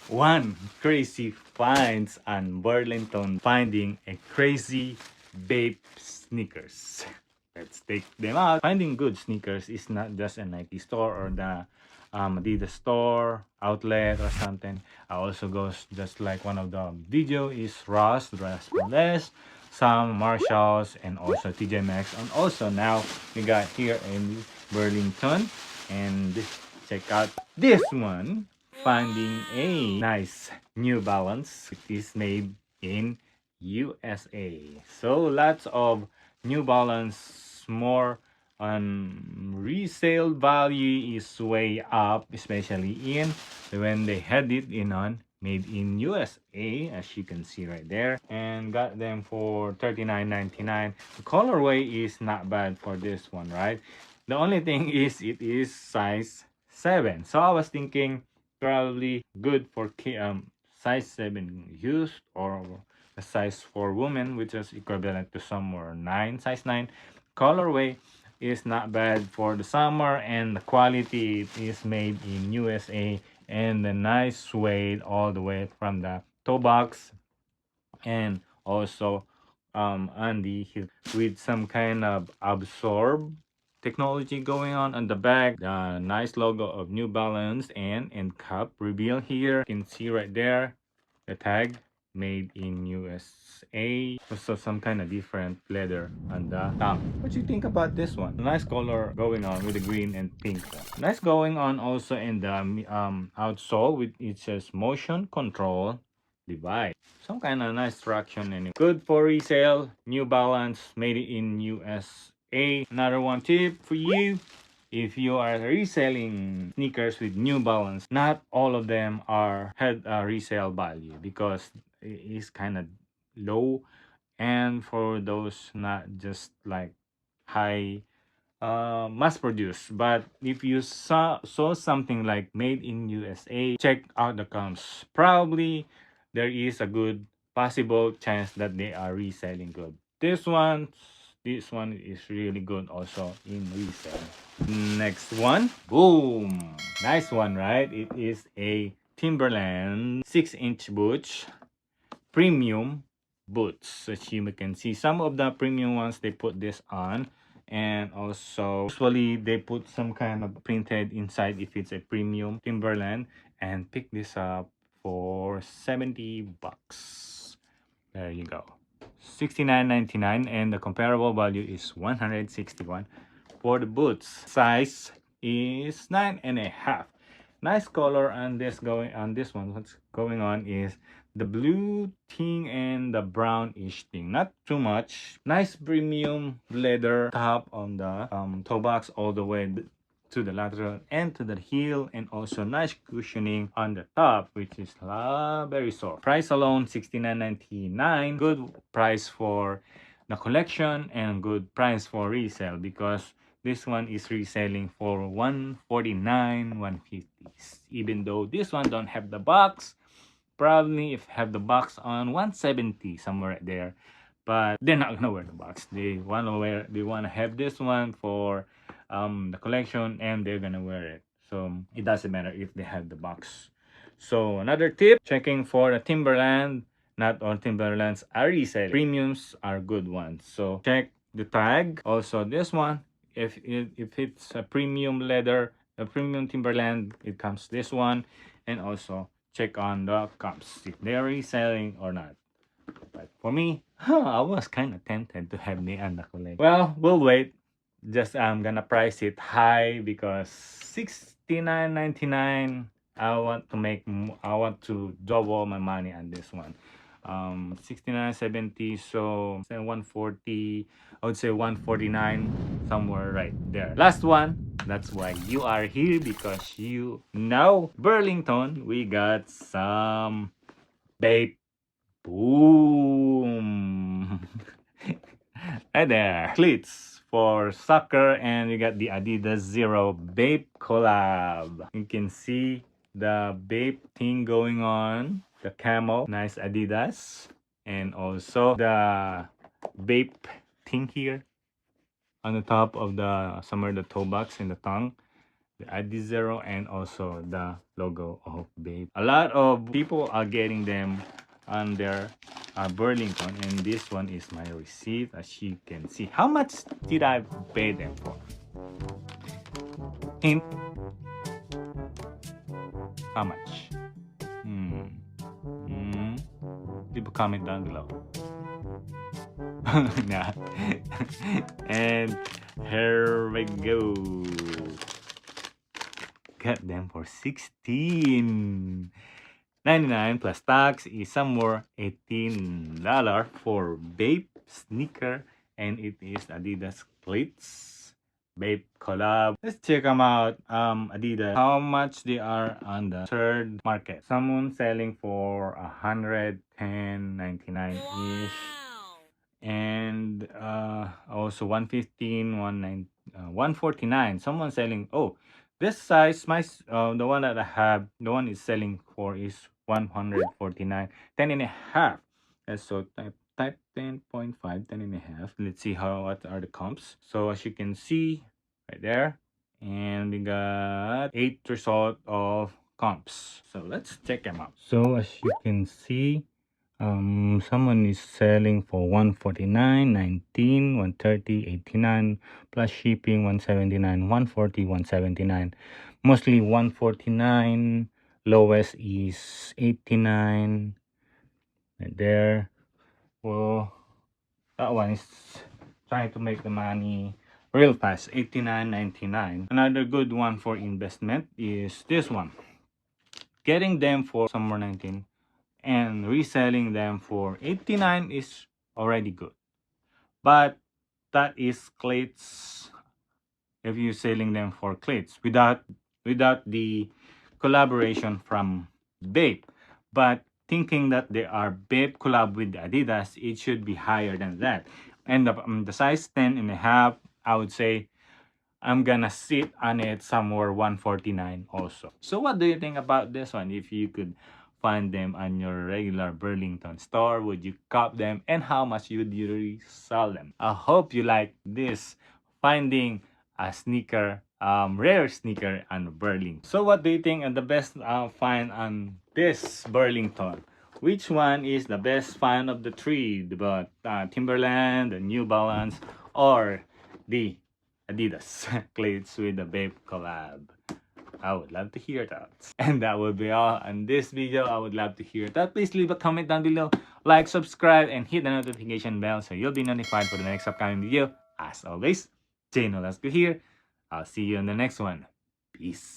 One crazy finds on Burlington, finding a crazy BAPE sneakers. Let's take them out. Finding good sneakers is not just a Nike store or the Adidas store, outlet or something. I also goes just like one of the video is Ross, Dress for Less, some Marshalls, and also TJ Maxx. And also now we got here in Burlington, and check out this one. Finding a nice New Balance. It is made in USA. So lots of New Balance, more on resale value is way up, especially in when they had it in on made in USA, as you can see right there, and got them for $39.99. The colorway is not bad for this one, right? The only thing is it is size 7. So I was thinking probably good for size 7 used, or a size for women, which is equivalent to somewhere 9, size 9. Colorway is not bad for the summer, and the quality, it is made in USA, and the nice suede all the way from the toe box, and also on the heel with some kind of absorb technology going on the back. The nice logo of New Balance and cup reveal here. You can see right there the tag made in USA. Also some kind of different leather on the tongue. What do you think about this one? Nice color going on with the green and pink. Nice going on also in the outsole, with it says motion control device. Some kind of nice traction and good for resale. New Balance, made in USA. Another one tip for you: if you are reselling sneakers with New Balance, not all of them are had a resale value because it is kind of low, and for those not just like high mass produced. But if you saw something like made in USA, check out the comps. Probably there is a good possible chance that they are reselling good. This one is really good also in resale. Next one, boom, nice one, right? It is a Timberland 6-inch boots, premium boots. As you can see, some of the premium ones, they put this on, and also usually they put some kind of printed inside if it's a premium Timberland, and pick this up for 70 bucks. There you go, 69.99, and the comparable value is 161 for the boots. Size is 9.5. Nice color on this. Going on this one, what's going on is the blue thing and the brownish thing, not too much. Nice premium leather top on the toe box all the way to the lateral and to the heel, and also nice cushioning on the top, which is very soft. Price alone $69.99. Good price for the collection and good price for resale, because this one is reselling for $149, $150. Even though this one don't have the box, probably if have the box on $170, somewhere right there. But they're not gonna wear the box. They wanna have this one for the collection, and they're gonna wear it. So it doesn't matter if they have the box. So another tip, checking for the Timberland. Not all Timberlands are reselling. Premiums are good ones. So check the tag. Also this one, if it's a premium leather, a premium Timberland, it comes this one. And also check on the cups if they're reselling or not. But for me, I was kind of tempted to have the on the collection. Well, we'll wait. Just I'm gonna price it high because $69.99. I want to double my money on this one. 69.70, so say 140. I would say 149, somewhere right there. Last one. That's why you are here, because you know Burlington. We got some BAPE. Boom. Right there. Cleats for soccer, and you got the Adidas Zero BAPE collab. You can see the BAPE thing going on. The camo, nice Adidas. And also the BAPE thing here on the top of the somewhere the toe box and the tongue. the Adizero, and also the logo of BAPE. A lot of people are getting them on their Burlington, and this one is my receipt. As you can see, how much did I pay them for? Hint, how much? Leave a comment down below. Nah. And here we go. Got them for $16.99 plus tax is somewhere $18 for BAPE Sneaker, and it is Adidas Cleats BAPE collab. Let's check them out. Adidas, how much they are on the third market. Someone selling for $110.99 ish, and also $115, $149. Someone selling, oh, this size, the one that I have, the one is selling for is $149, 10 and a half. So type 10.5, 10 and a half. Let's see what are the comps. So as you can see right there, and we got 8 result of comps. So let's check them out. So as you can see, someone is selling for $149, $19, $130, $89 plus shipping, $179, $140, $179, mostly $149. Lowest is $89 right there. Well, that one is trying to make the money real fast, $89.99. Another good one for investment is this one, getting them for somewhere $19 and reselling them for $89 is already good. But that is cleats. If you're selling them for cleats without the collaboration from BAPE, but thinking that they are BAPE collab with Adidas, it should be higher than that. And the size 10 and a half, I would say I'm gonna sit on it somewhere $149 also. So what do you think about this one? If you could find them on your regular Burlington store, would you cop them, and how much would you resell them? I hope you like this finding a sneaker, rare sneaker on Burlington. So what do you think are the best find on this Burlington? Which one is the best find of the three? The Timberland, the New Balance, or the Adidas cleats with the BAPE collab? I would love to hear that. And that would be all on this video. I would love to hear that. Please leave a comment down below, like, subscribe, and hit the notification bell so you'll be notified for the next upcoming video. As always, Jay Nolasco here. I'll see you in the next one. Peace.